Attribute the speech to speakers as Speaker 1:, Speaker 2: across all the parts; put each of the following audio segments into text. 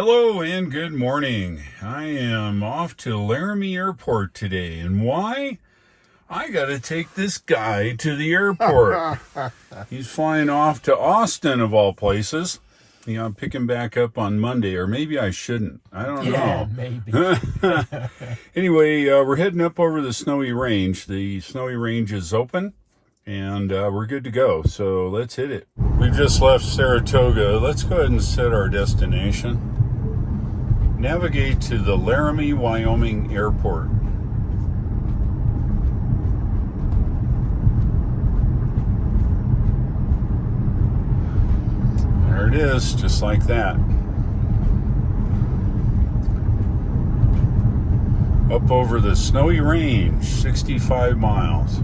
Speaker 1: Hello and good morning. I am off to Laramie Airport today. And why? I got to take this guy to the airport. He's flying off to Austin, of all places. I'll pick him back up on Monday, or maybe I shouldn't. I don't know.
Speaker 2: Maybe.
Speaker 1: Anyway, we're heading up over the Snowy Range. The Snowy Range is open, and we're good to go. So let's hit it. We've just left Saratoga. Let's go ahead and set our destination. Navigate to the Laramie, Wyoming airport. There it is, just like that. Up over the Snowy Range, 65 miles.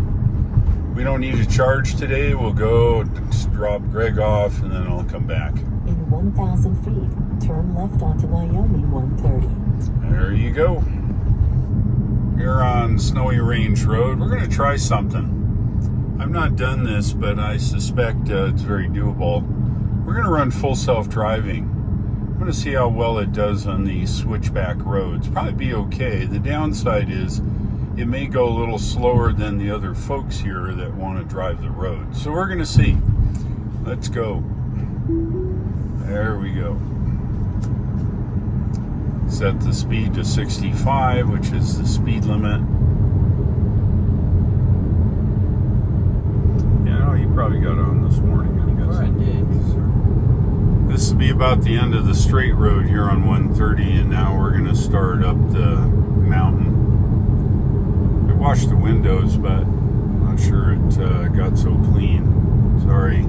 Speaker 1: We don't need to charge today. We'll go just drop Greg off and then I'll come back.
Speaker 3: In 1,000 feet, turn left onto Wyoming 130.
Speaker 1: There you go. Here on Snowy Range Road, we're going to try something. I've not done this, but I suspect it's very doable. We're going to run full self-driving. I'm going to see how well it does on these switchback roads. Probably be okay. The downside is it may go a little slower than the other folks here that want to drive the road. So we're going to see. Let's go. There we go. Set the speed to 65, which is the speed limit. Yeah, you probably got on this morning, I guess.
Speaker 2: Sure I did.
Speaker 1: This will be about the end of the straight road here on 130, and now we're going to start up the mountain. I washed the windows, but I'm not sure it got so clean. Sorry.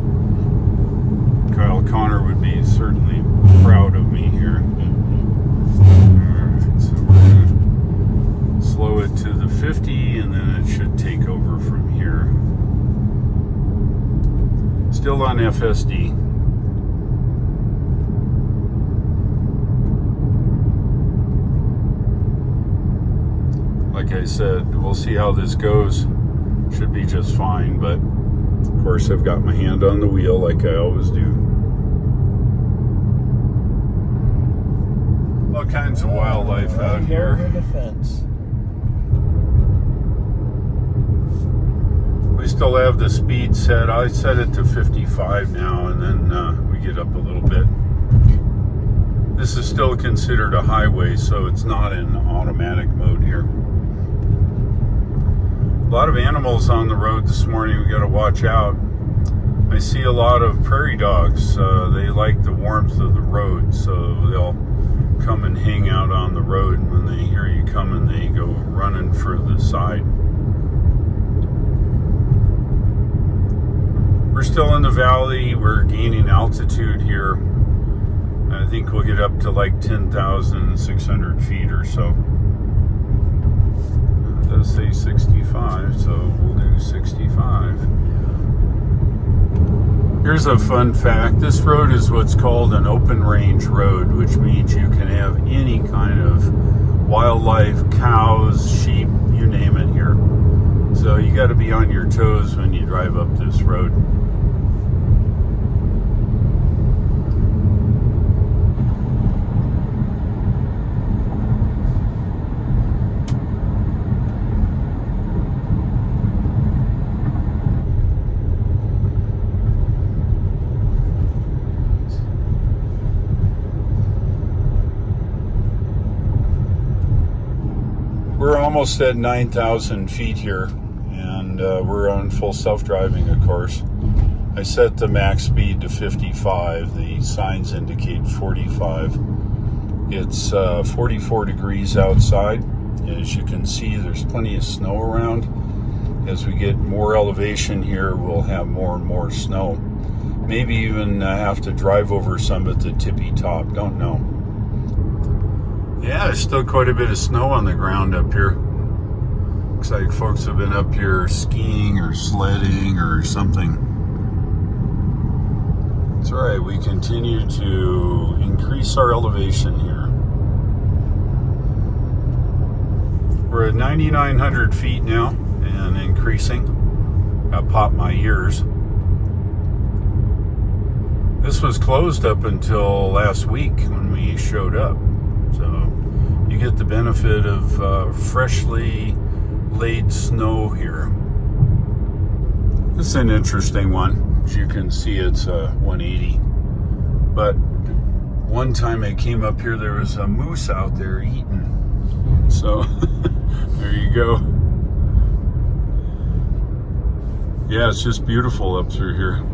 Speaker 1: Kyle Connor would be certainly proud of me here. Alright, so we're going to slow it to the 50, and then it should take over from here. Still on FSD. Like I said, we'll see how this goes. Should be just fine, but of course I've got my hand on the wheel like I always do. All kinds of wildlife out here.
Speaker 2: Over the fence.
Speaker 1: We still have the speed set. I set it to 55 now, and then we get up a little bit. This is still considered a highway, so it's not in automatic mode here. A lot of animals on the road this morning. We got to watch out. I see a lot of prairie dogs. They like the warmth of the road, so they'll come and hang out on the road. And when they hear you coming, they go running for the side. We're still in the valley. We're gaining altitude here. I think we'll get up to like 10,600 feet or so. It does say 65, so we'll do 65. Here's a fun fact. This road is what's called an open range road, which means you can have any kind of wildlife, cows, sheep, you name it here. So you got to be on your toes when you drive up this road. We're almost at 9,000 feet here, and we're on full self-driving, of course. I set the max speed to 55. The signs indicate 45. It's 44 degrees outside. As you can see, there's plenty of snow around. As we get more elevation here, we'll have more and more snow. Maybe even have to drive over some at the tippy top. Don't know. Yeah, there's still quite a bit of snow on the ground up here. Looks like folks have been up here skiing or sledding or something. It's all right. We continue to increase our elevation here. We're at 9,900 feet now and increasing. I popped my ears. This was closed up until last week when we showed up. So you get the benefit of freshly laid snow here. This is an interesting one. As you can see, it's 180. But one time I came up here, there was a moose out there eating. So there you go. Yeah, it's just beautiful up through here.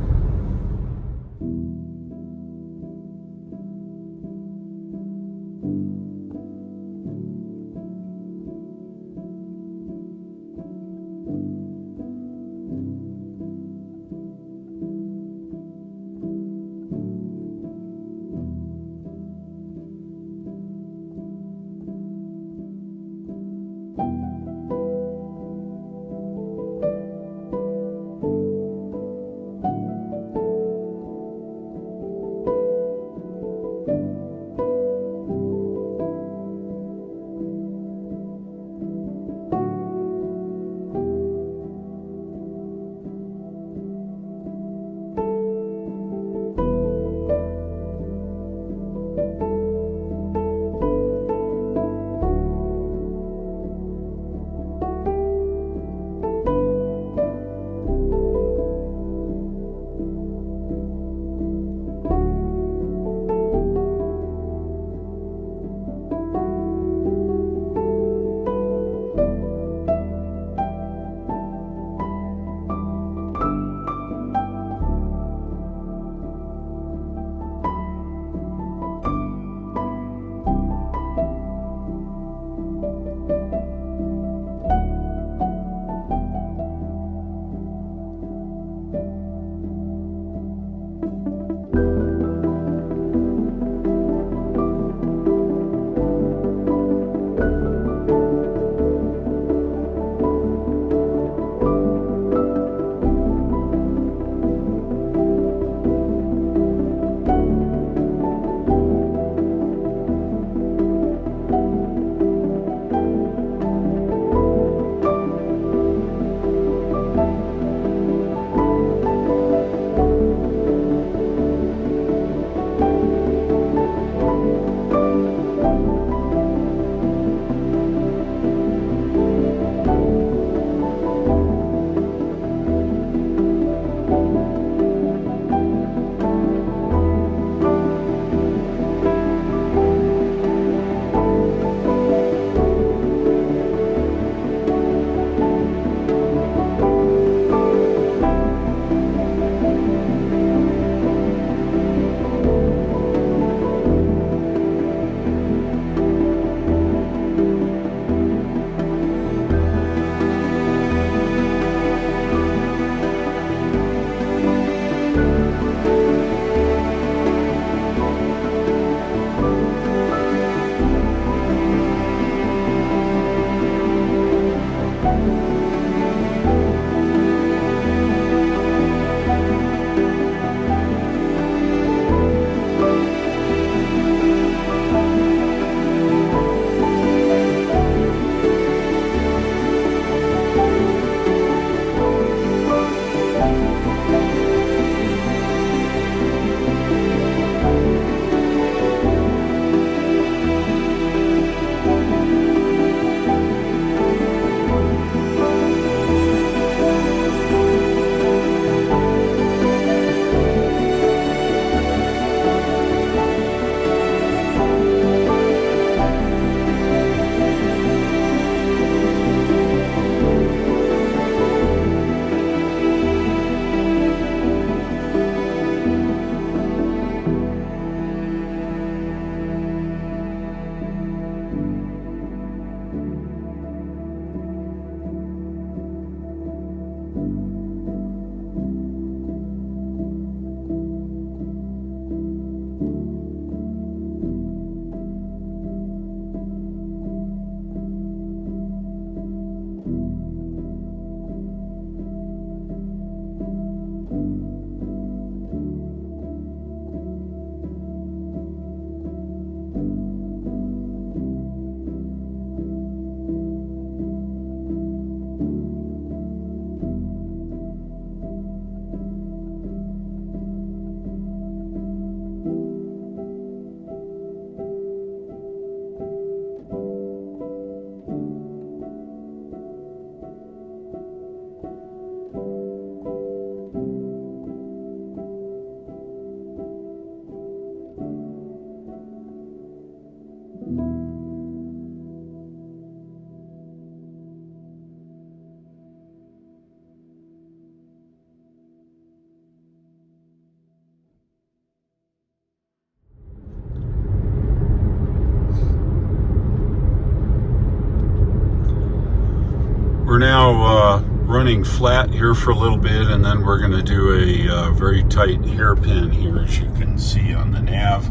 Speaker 1: We're now running flat here for a little bit, and then we're going to do a very tight hairpin here, as you can see on the nav.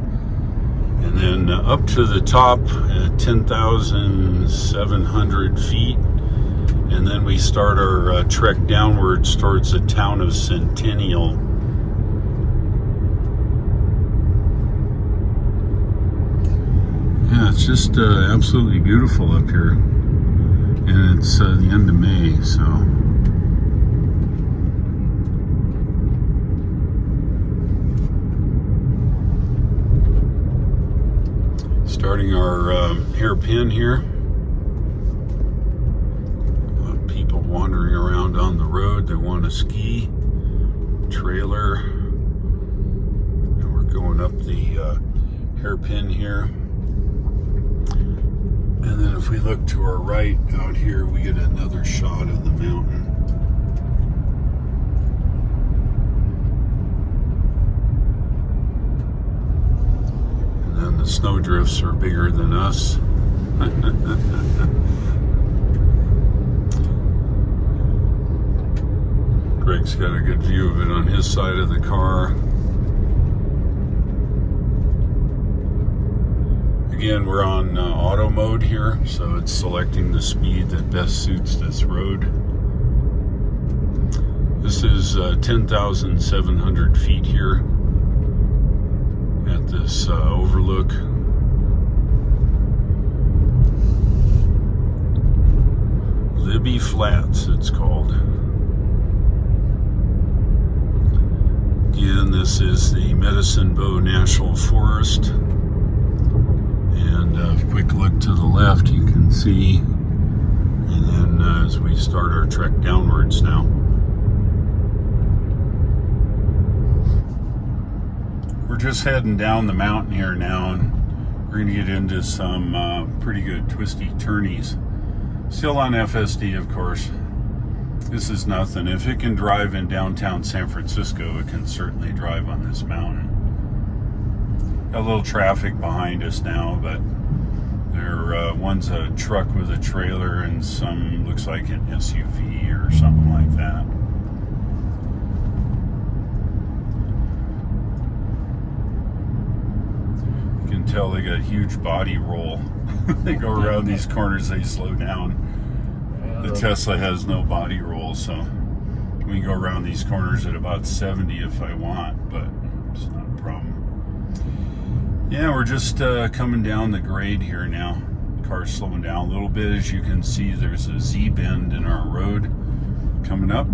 Speaker 1: And then up to the top at 10,700 feet. And then we start our trek downwards towards the town of Centennial. Yeah, it's just absolutely beautiful up here. And it's the end of May, so. Starting our hairpin here. People wandering around on the road. They want to ski. Trailer. And we're going up the hairpin here. And then if we look to our right out here, we get another shot of the mountain. And then the snowdrifts are bigger than us. Greg's got a good view of it on his side of the car. Again, we're on auto mode here, so it's selecting the speed that best suits this road. This is 10,700 feet here at this overlook. Libby Flats, it's called. Again, this is the Medicine Bow National Forest. And a quick look to the left, you can see. And then as we start our trek downwards now. We're just heading down the mountain here now, and we're going to get into some pretty good twisty turnies. Still on FSD, of course. This is nothing. If it can drive in downtown San Francisco, it can certainly drive on this mountain. Got a little traffic behind us now, but one's a truck with a trailer and some looks like an SUV or something like that. You can tell they got huge body roll. They go around these corners, they slow down. The Tesla has no body roll, so we can go around these corners at about 70 if I want, but it's not a problem. Yeah, we're just coming down the grade here now. Car's slowing down a little bit. As you can see, there's a Z-bend in our road coming up.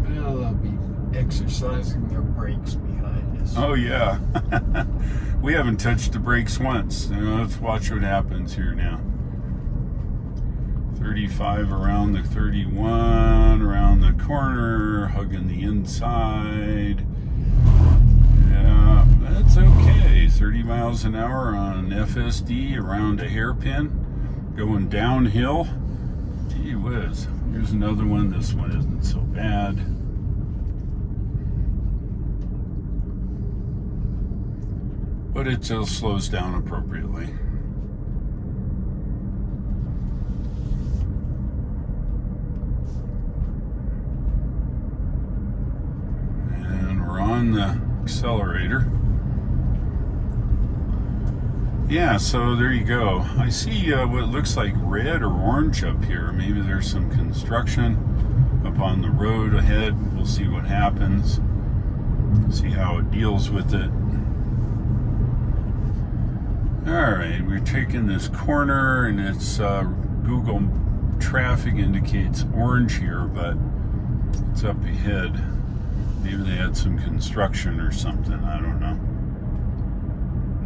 Speaker 2: Well, they'll be exercising their brakes behind us.
Speaker 1: Oh, yeah. We haven't touched the brakes once. Let's watch what happens here now. 35 around the 31, around the corner, hugging the inside. Yeah, that's okay. 30 miles an hour on FSD around a hairpin, going downhill. Gee whiz. Here's another one. This one isn't so bad. But it just slows down appropriately. And we're on the accelerator. Yeah, so there you go. I see what looks like red or orange up here. Maybe there's some construction up on the road ahead. We'll see what happens. See how it deals with it. Alright, we're taking this corner, and it's Google traffic indicates orange here, but it's up ahead. Maybe they had some construction or something, I don't know.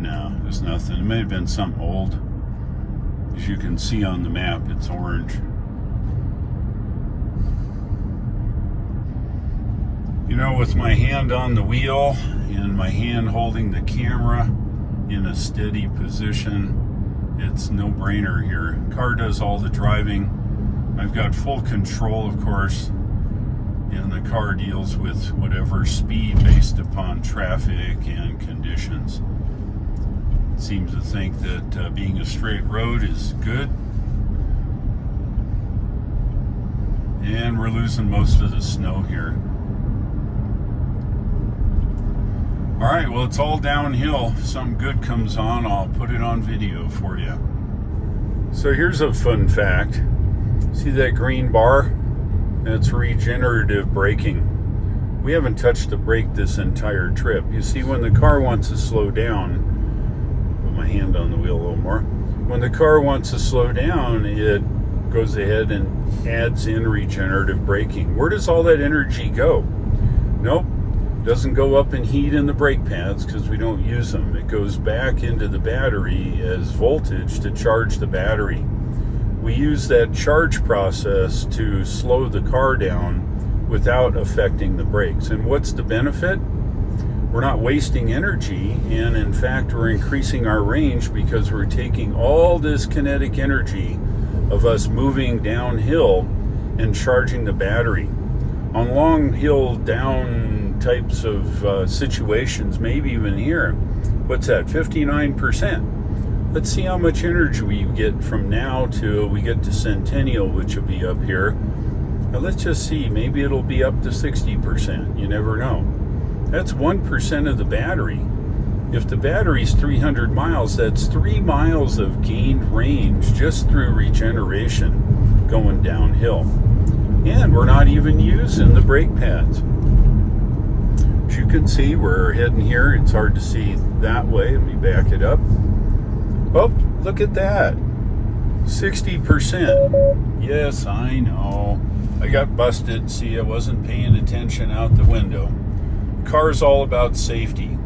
Speaker 1: No, there's nothing. It may have been something old. As you can see on the map, it's orange. You know, with my hand on the wheel and my hand holding the camera in a steady position, it's no brainer here. Car does all the driving. I've got full control, of course, and the car deals with whatever speed based upon traffic and conditions. Seems to think that being a straight road is good. And we're losing most of the snow here. All right, well, it's all downhill. If something good comes on, I'll put it on video for you. So here's a fun fact. See that green bar? That's regenerative braking. We haven't touched the brake this entire trip. You see, when the car wants to slow down, put my hand on the wheel a little more. When the car wants to slow down, it goes ahead and adds in regenerative braking. Where does all that energy go? Nope. Doesn't go up in heat in the brake pads because we don't use them. It goes back into the battery as voltage to charge the battery. We use that charge process to slow the car down without affecting the brakes. And what's the benefit? We're not wasting energy, and in fact we're increasing our range because we're taking all this kinetic energy of us moving downhill and charging the battery. On long hill down types of situations, maybe even here, what's that, 59%? Let's see how much energy we get from now till we get to Centennial, which will be up here. Now let's just see, maybe it'll be up to 60%, you never know. That's 1% of the battery. If the battery's 300 miles, that's 3 miles of gained range just through regeneration going downhill. And we're not even using the brake pads. As you can see, we're heading here. It's hard to see that way. Let me back it up. Oh, look at that. 60%. Yes, I know. I got busted. See, I wasn't paying attention out the window. Car's all about safety.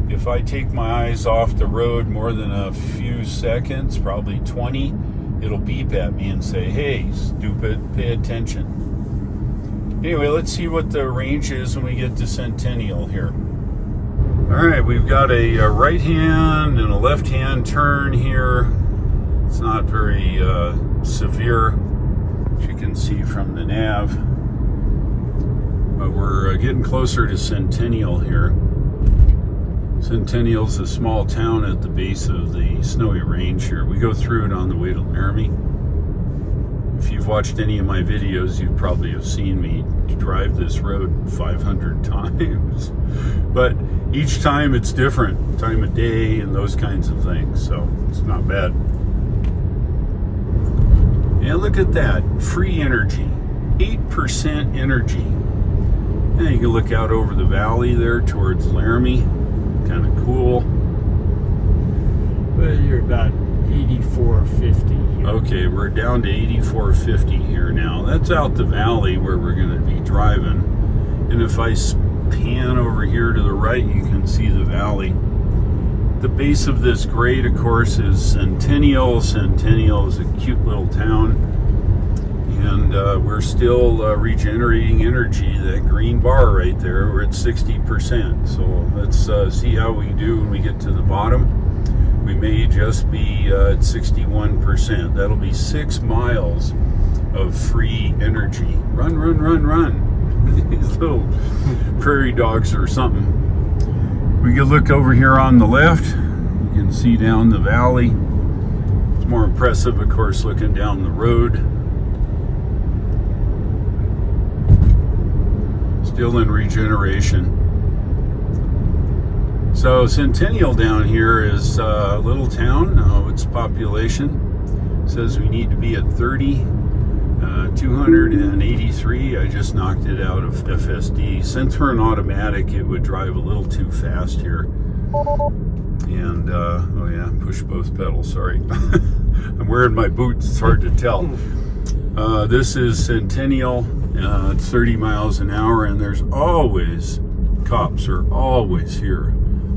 Speaker 1: If I take my eyes off the road more than a few seconds, probably 20, it'll beep at me and say, hey, stupid, pay attention. Anyway, let's see what the range is when we get to Centennial here. All right, we've got a right hand and a left hand turn here. It's not very severe, as you can see from the nav. But we're getting closer to Centennial here. Centennial's a small town at the base of the Snowy Range here. We go through it on the way to Laramie. If you've watched any of my videos, you probably have seen me drive this road 500 times. But each time it's different, time of day and those kinds of things, so it's not bad. And look at that, free energy, 8% energy. And you can look out over the valley there towards Laramie, kind of cool.
Speaker 2: Well, you're about 8450 here.
Speaker 1: Okay, we're down to 8450 here now. That's out the valley where we're going to be driving. And if I pan over here to the right, you can see the valley. The base of this grade, of course, is Centennial. Centennial is a cute little town. And we're still regenerating energy. That green bar right there, we're at 60%. So let's see how we do when we get to the bottom. We may just be at 61%. That'll be 6 miles of free energy. Run, run, run, run. These little prairie dogs or something. We can look over here on the left. You can see down the valley. It's more impressive, of course, looking down the road. Still in regeneration. So Centennial down here is a little town. Its population says we need to be at 283. I just knocked it out of FSD. Since we're an automatic, it would drive a little too fast here. And oh yeah, push both pedals, sorry. I'm wearing my boots, it's hard to tell. This is Centennial. It's 30 miles an hour, and there's always, cops are always here.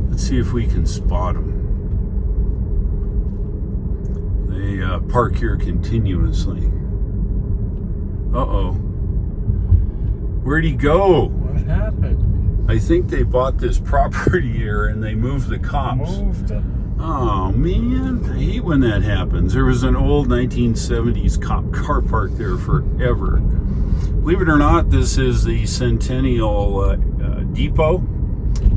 Speaker 1: Let's see if we can spot them. They park here continuously. Uh-oh. Where'd he go?
Speaker 2: What happened?
Speaker 1: I think they bought this property here and they moved the cops.
Speaker 2: Moved them.
Speaker 1: Oh man, I hate when that happens. There was an old 1970s cop car parked there forever. Believe it or not, this is the Centennial Depot,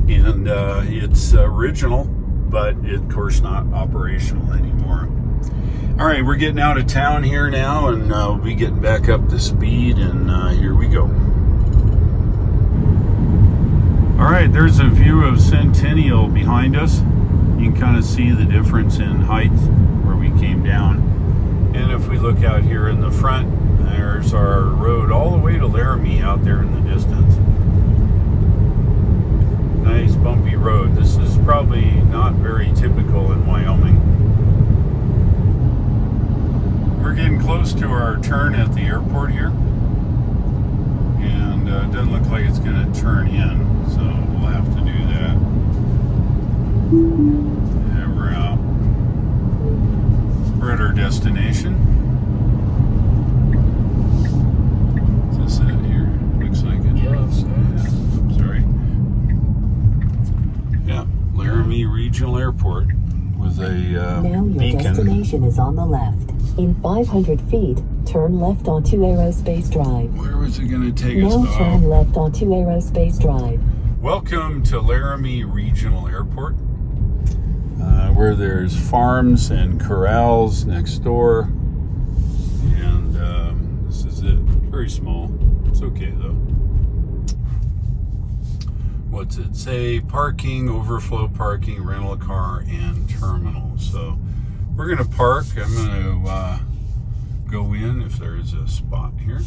Speaker 1: and it's original. but of course not operational anymore. All right, we're getting out of town here now, and we'll be getting back up to speed, and here we go. All right, there's a view of Centennial behind us. You can kind of see the difference in height where we came down. And if we look out here in the front, there's our road all the way to Laramie out there in the distance. Nice bumpy road. This is probably not very typical in Wyoming. We're getting close to our turn at the airport here. And it doesn't look like it's going to turn in, so we'll have to do that. And we're out. We're at our destination. Is this it here? Looks like it.
Speaker 2: Yes.
Speaker 1: Yeah, sorry. Yeah, Laramie Regional Airport with a
Speaker 3: Now your
Speaker 1: beacon.
Speaker 3: destination is on the left. In 500 feet, turn left onto Aerospace Drive.
Speaker 1: Where was it going to take us?
Speaker 3: Now turn left onto Aerospace Drive.
Speaker 1: Welcome to Laramie Regional Airport, where there's farms and corrals next door. And this is it. Very small. It's okay though. What's it say? Parking, overflow parking, rental car, and terminal. So we're going to park. I'm going to go in if there's a spot here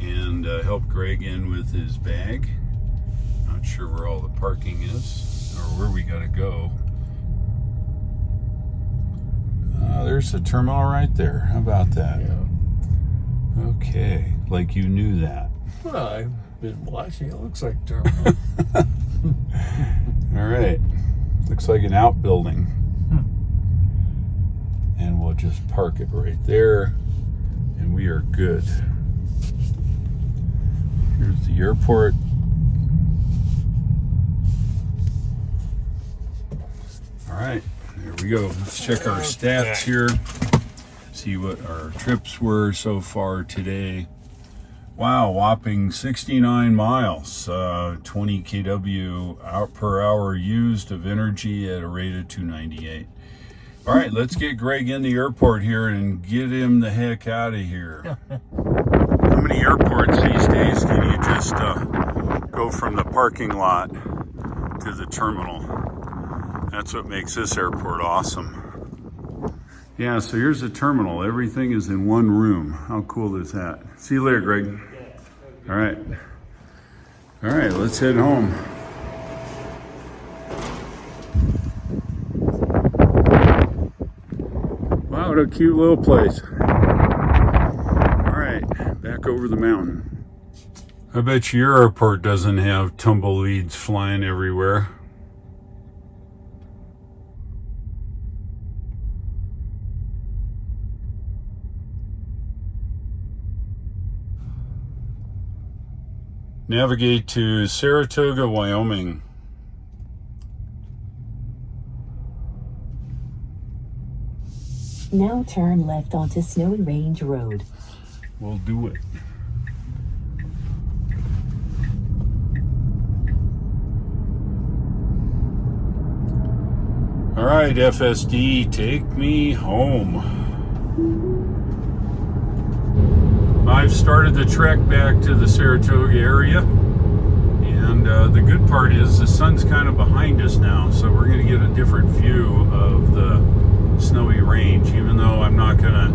Speaker 1: and help Greg in with his bag. Not sure where all the parking is or where we got to go. There's the terminal right there. How about that?
Speaker 2: Yeah.
Speaker 1: Okay, like you knew that.
Speaker 2: Well, I've been watching. It looks like terminal.
Speaker 1: All right, looks like an outbuilding. And we'll just park it right there, and we are good. Here's the airport. All right, there we go. Let's check our stats here. See what our trips were so far today. Wow, whopping 69 miles, 20 kW per hour used of energy at a rate of 298. All right, let's get Greg in the airport here and get him the heck out of here. How many airports these days can you just go from the parking lot to the terminal? That's what makes this airport awesome. Yeah, so here's the terminal. Everything is in one room. How cool is that? See you later, Greg. All right. All right, let's head home. Wow, what a cute little place. All right, back over the mountain. I bet your airport doesn't have tumbleweeds flying everywhere. Navigate to Saratoga, Wyoming.
Speaker 3: Now turn left onto Snowy Range Road.
Speaker 1: We'll do it. All right, FSD, take me home. I've started the trek back to the Saratoga area, and the good part is the sun's kind of behind us now, so we're going to get a different view of the Snowy Range. Even though I'm not going to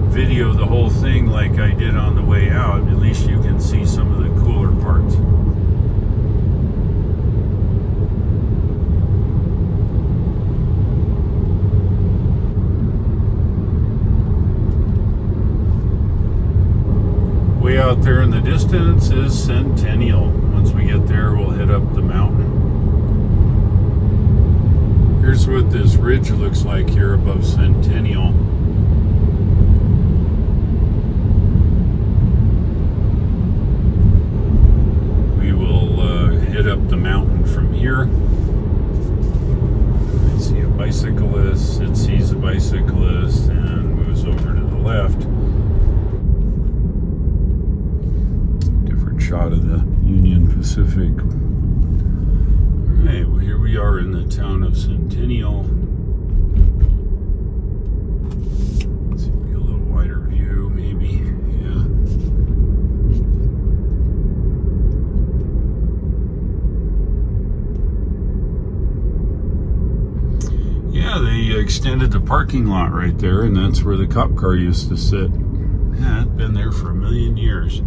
Speaker 1: video the whole thing like I did on the way out, at least you can see some of the cooler parts. Way out there in the distance is Centennial. Once we get there, we'll head up the mountain. Here's what this ridge looks like here above Centennial. We will head up the mountain from here. I see a bicyclist. It sees a bicyclist and moves over to the left. Shot of the Union Pacific. All right, well, here we are in the town of Centennial. Let's see, a little wider view, maybe. Yeah, they extended the parking lot right there, and that's where the cop car used to sit. Yeah, it's been there for a million years.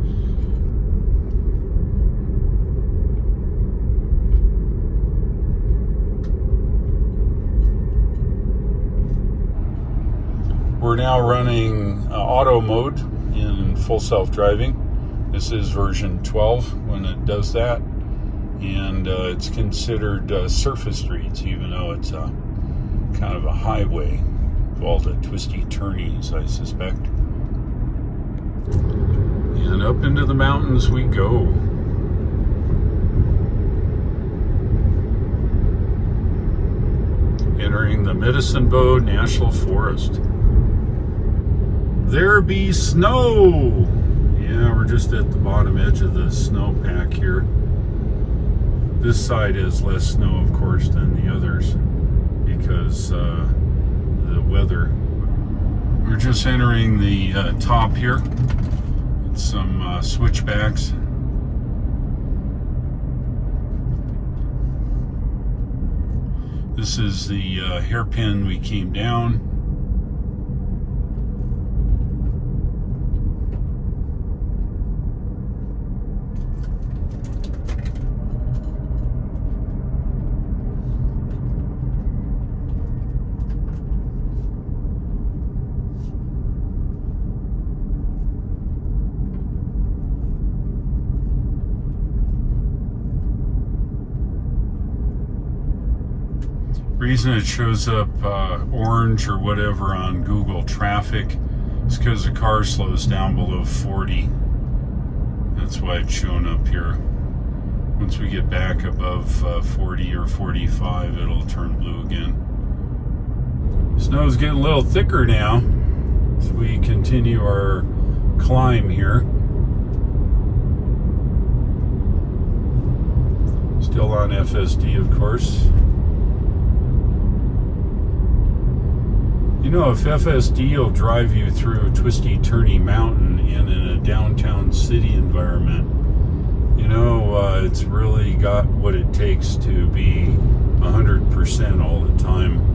Speaker 1: We're now running auto mode in full self-driving. This is version 12 when it does that. And it's considered surface streets, even though it's kind of a highway with all the twisty turnies, I suspect. And up into the mountains we go. Entering the Medicine Bow National Forest. There be snow! Yeah, we're just at the bottom edge of the snowpack here. This side has less snow, of course, than the others because the weather. We're just entering the top here. It's some switchbacks. This is the hairpin we came down. Reason it shows up orange or whatever on Google traffic is because the car slows down below 40. That's why it's showing up here. Once we get back above 40 or 45, it'll turn blue again. Snow's getting a little thicker now as we continue our climb here. Still on FSD, of course. You know, if FSD will drive you through a twisty, turny mountain and in a downtown city environment, you know, it's really got what it takes to be 100% all the time.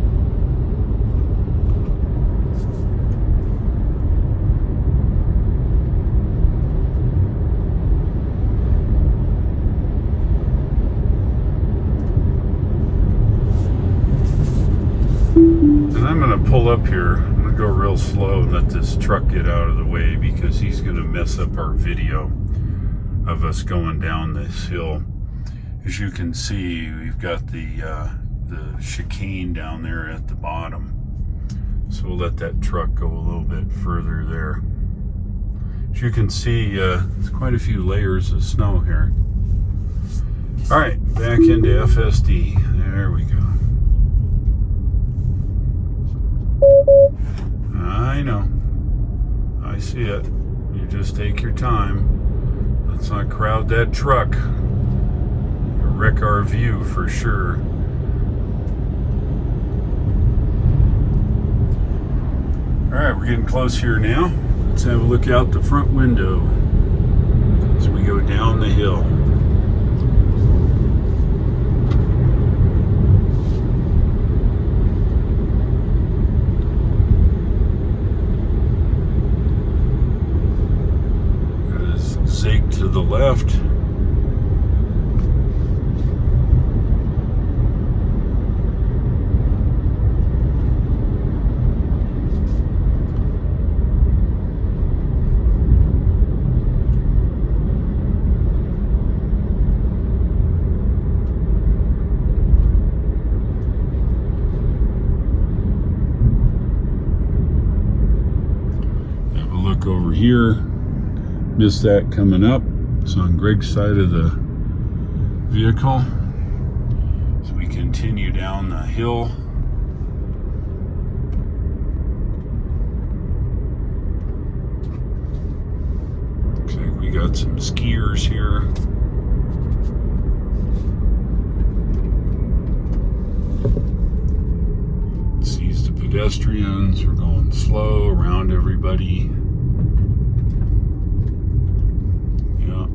Speaker 1: And I'm going to pull up here. I'm going to go real slow and let this truck get out of the way because he's going to mess up our video of us going down this hill. As you can see, we've got the chicane down there at the bottom. So we'll let that truck go a little bit further there. As you can see, there's quite a few layers of snow here. All right, back into FSD. There we go. I know. I see it. You just take your time. Let's not crowd that truck. You'll wreck our view for sure. Alright, we're getting close here now. Let's have a look out the front window as we go down the hill. Zig to the left. Have a look over here. Missed that coming up. It's on Greg's side of the vehicle. So we continue down the hill. Looks like we got some skiers here. pedestrians. We're going slow around everybody. Yeah.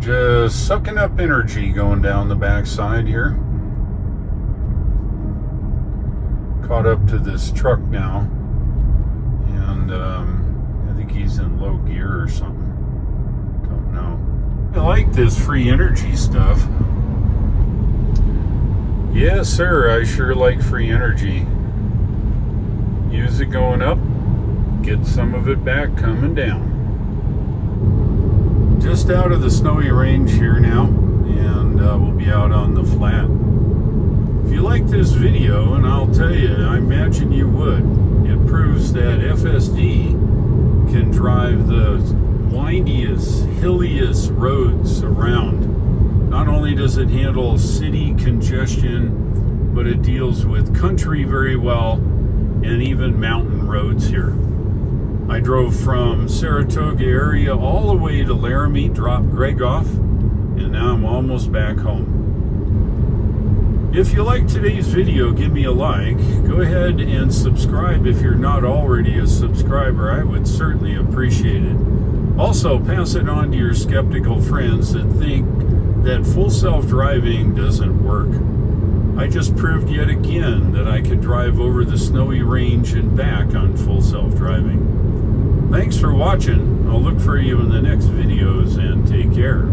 Speaker 1: Just sucking up energy going down the backside here. Caught up to this truck now, and I think he's in low gear or something. Don't know. I like this free energy stuff. Yes, sir, I sure like free energy. Use it going up, get some of it back coming down. Just out of the snowy range here now, and we'll be out on the flat. If you like this video, and I'll tell you, I imagine you would, it proves that FSD can drive the windiest, hilliest roads around. Not only does it handle city congestion, but it deals with country very well, and even mountain roads here. I drove from Saratoga area all the way to Laramie, dropped Greg off, and now I'm almost back home. If you like today's video, give me a like. Go ahead and subscribe if you're not already a subscriber. I would certainly appreciate it. Also, pass it on to your skeptical friends that think that full self-driving doesn't work. I just proved yet again that I can drive over the snowy range and back on full self-driving. Thanks for watching. I'll look for you in the next videos, and take care.